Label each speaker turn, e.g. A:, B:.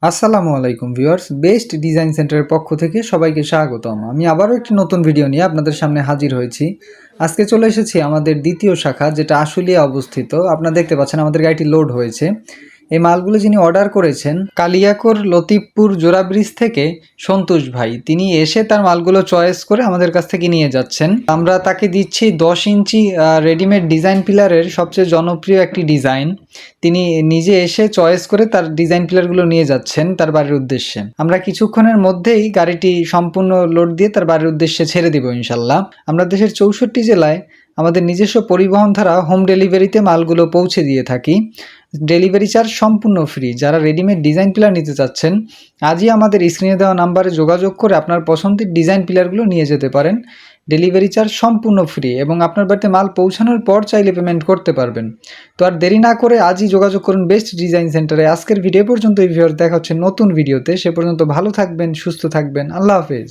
A: আসসালামু আলাইকুম viewers, best design সেন্টারের পক্ষ থেকে সবাইকে স্বাগতম। আমি আবারও একটি নতুন ভিডিও নিয়ে আপনাদের সামনে হাজির হয়েছি। আজকে চলে এসেছি আমাদের দ্বিতীয় শাখা, যেটা আশুলিয়া অবস্থিত। আপনারা দেখতে পাচ্ছেন আমাদের গাড়িটি লোড হয়েছে। এই মালগুলো যিনি অর্ডার করেছেন কালিয়াকৈর লতিফপুর জোড়া ব্রিজ থেকে সন্তোষ ভাই, তিনি এসে তার মালগুলো চয়েস করে আমাদের কাছ থেকে নিয়ে যাচ্ছেন। আমরা তাকে দিচ্ছি 10 ইঞ্চি রেডিমেড ডিজাইন পিলারের সবচেয়ে জনপ্রিয় একটি ডিজাইন। তিনি নিজে এসে চয়েস করে তার ডিজাইন পিলারগুলো নিয়ে যাচ্ছেন তার বাড়ির উদ্দেশ্যে। আমরা কিছুক্ষণের মধ্যেই গাড়িটি সম্পূর্ণ লোড দিয়ে তার বাড়ির উদ্দেশ্যে ছেড়ে দিব ইনশাল্লাহ। আমরা দেশের 64 জেলায় আমাদের নিজস্ব পরিবহন দ্বারা হোম ডেলিভারিতে মালগুলো পৌঁছে দিয়ে থাকি। ডেলিভারি চার্জ সম্পূর্ণ ফ্রি। যারা রেডিমেড ডিজাইন পিলার নিতে চাচ্ছেন, আজই আমাদের স্ক্রিনে দেওয়া নাম্বারে যোগাযোগ করে আপনার পছন্দের ডিজাইন পিলারগুলো নিয়ে যেতে পারেন। ডেলিভারি চার্জ সম্পূর্ণ ফ্রি এবং আপনার বাড়িতে মাল পৌঁছানোর পর চাইলে পেমেন্ট করতে পারবেন। তো আর দেরি না করে আজই যোগাযোগ করুন বেস্ট ডিজাইন সেন্টারে। আজকের ভিডিও পর্যন্ত এই ভিডিও দেখা হচ্ছে নতুন ভিডিওতে। সে পর্যন্ত ভালো থাকবেন, সুস্থ থাকবেন। আল্লাহ হাফেজ।